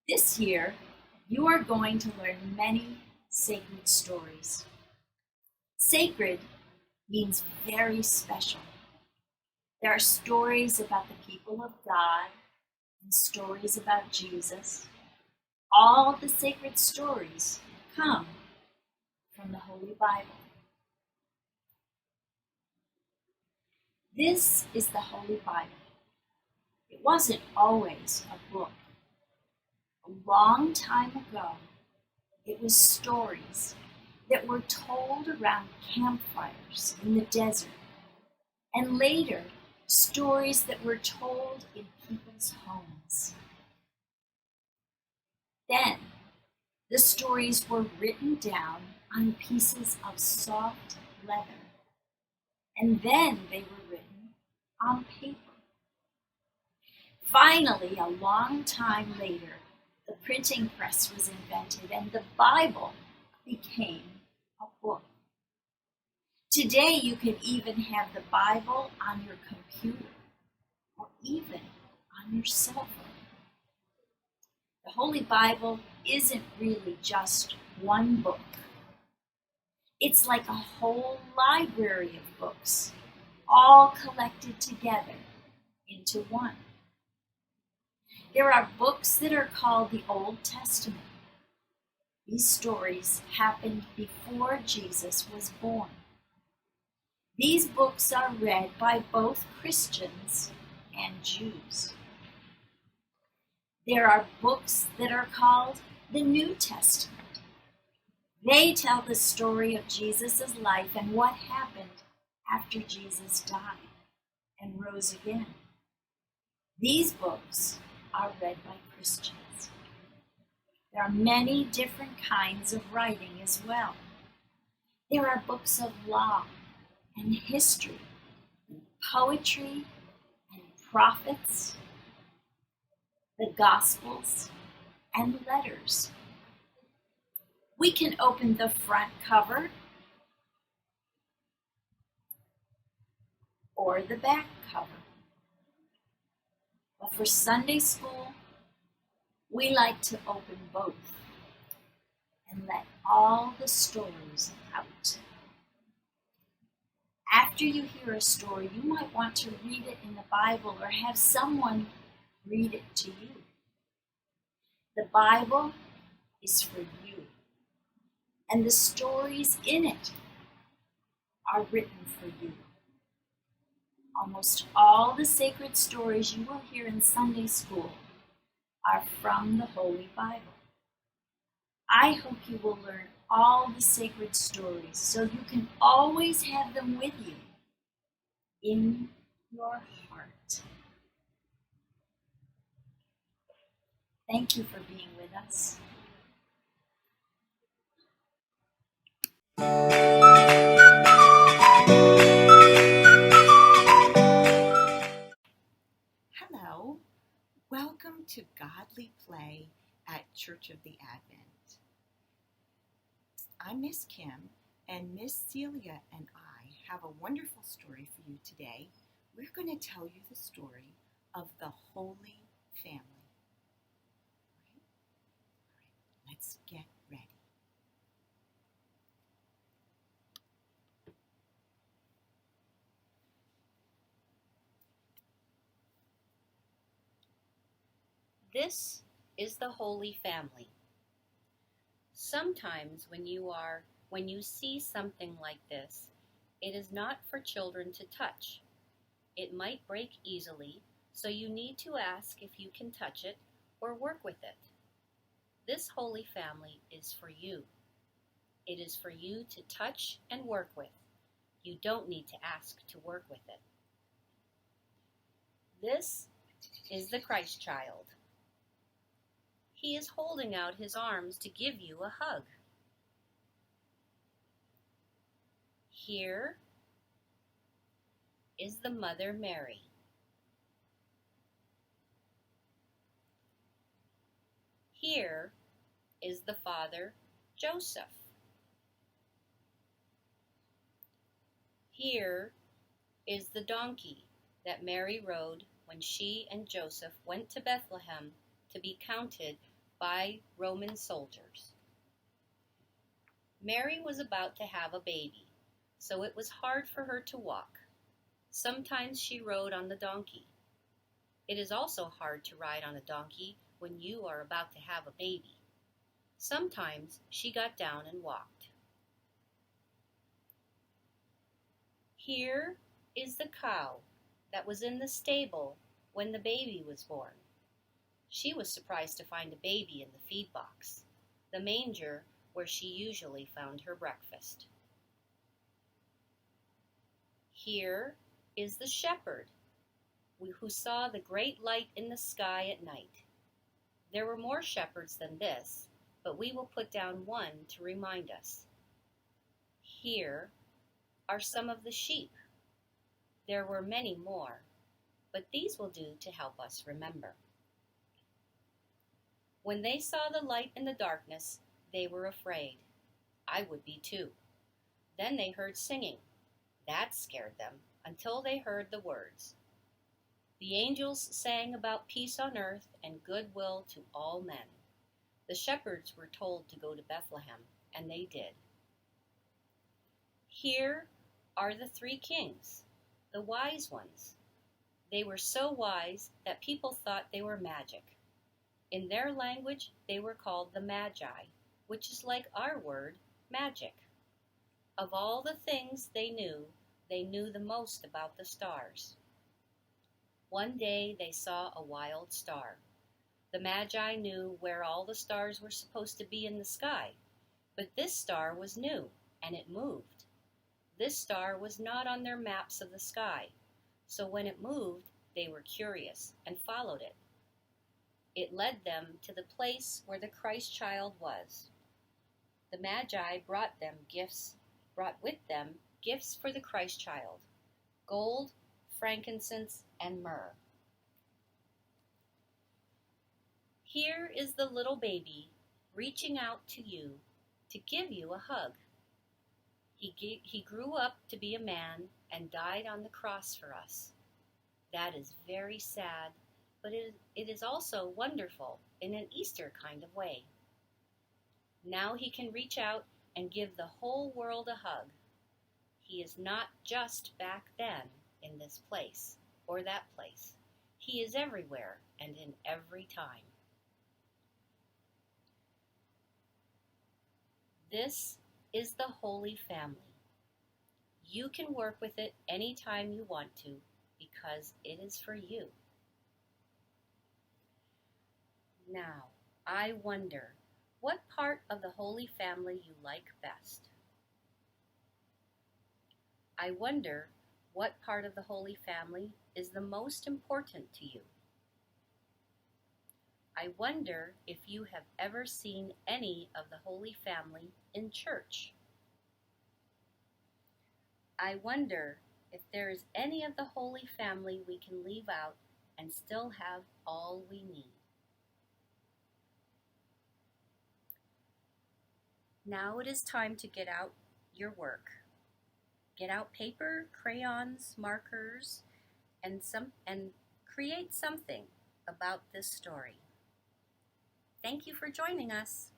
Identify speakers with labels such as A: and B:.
A: This year, you are going to learn many sacred stories. Sacred means very special. There are stories about the people of God and stories about Jesus. All the sacred stories come from the Holy Bible. This is the Holy Bible. It wasn't always a book. A long time ago, it was stories that were told around campfires in the desert, and later, stories that were told in people's homes. Then, the stories were written down on pieces of soft leather, and then they were written on paper. Finally, a long time later, the printing press was invented and the Bible became a book. Today, you can even have the Bible on your computer or even on your cell phone. The Holy Bible isn't really just one book. It's like a whole library of books, all collected together into one. There are books that are called the Old Testament. These stories happened before Jesus was born. These books are read by both Christians and Jews. There are books that are called the New Testament. They tell the story of Jesus' life and what happened after Jesus died and rose again. These books are read by Christians. There are many different kinds of writing as well. There are books of law and history, and poetry and prophets, the Gospels and letters. We can open the front cover or the back cover. But for Sunday school, we like to open both and let all the stories out. After you hear a story, you might want to read it in the Bible or have someone read it to you. The Bible is for you, and the stories in it are written for you. Almost all the sacred stories you will hear in Sunday school are from the Holy Bible. I hope you will learn all the sacred stories so you can always have them with you in your heart. Thank you for being with us.
B: Hello, welcome to Godly Play at Church of the Advent. I'm Miss Kim, and Miss Celia and I have a wonderful story for you today. We're going to tell you the story of the Holy Family. All right, let's get ready.
C: This is the Holy Family. Sometimes when you see something like this, it is not for children to touch. It might break easily, so you need to ask if you can touch it or work with it. This Holy Family is for you. It is for you to touch and work with. You don't need to ask to work with it. This is the Christ child. He is holding out his arms to give you a hug. Here is the Mother Mary. Here is the Father Joseph. Here is the donkey that Mary rode when she and Joseph went to Bethlehem to be counted by Roman soldiers. Mary was about to have a baby, so it was hard for her to walk. Sometimes she rode on the donkey. It is also hard to ride on a donkey when you are about to have a baby. Sometimes she got down and walked. Here is the cow that was in the stable when the baby was born. She was surprised to find a baby in the feed box, the manger where she usually found her breakfast. Here is the shepherd who saw the great light in the sky at night. There were more shepherds than this, but we will put down one to remind us. Here are some of the sheep. There were many more, but these will do to help us remember. When they saw the light in the darkness, they were afraid. I would be too. Then they heard singing. That scared them until they heard the words. The angels sang about peace on earth and goodwill to all men. The shepherds were told to go to Bethlehem, and they did. Here are the three kings, the wise ones. They were so wise that people thought they were magic. In their language, they were called the Magi, which is like our word, magic. Of all the things they knew the most about the stars. One day they saw a wild star. The Magi knew where all the stars were supposed to be in the sky, but this star was new, and it moved. This star was not on their maps of the sky, so when it moved, they were curious and followed it. It led them to the place where the Christ child was. The Magi brought with them gifts for the Christ child, gold, frankincense, and myrrh. Here is the little baby reaching out to you to give you a hug. He grew up to be a man and died on the cross for us. That is very sad, but it is also wonderful in an Easter kind of way. Now he can reach out and give the whole world a hug. He is not just back then in this place or that place. He is everywhere and in every time. This is the Holy Family. You can work with it anytime you want to because it is for you. Now, I wonder what part of the Holy Family you like best. I wonder what part of the Holy Family is the most important to you. I wonder if you have ever seen any of the Holy Family in church. I wonder if there is any of the Holy Family we can leave out and still have all we need. Now it is time to get out your work. Get out paper, crayons, markers, and create something about this story. Thank you for joining us.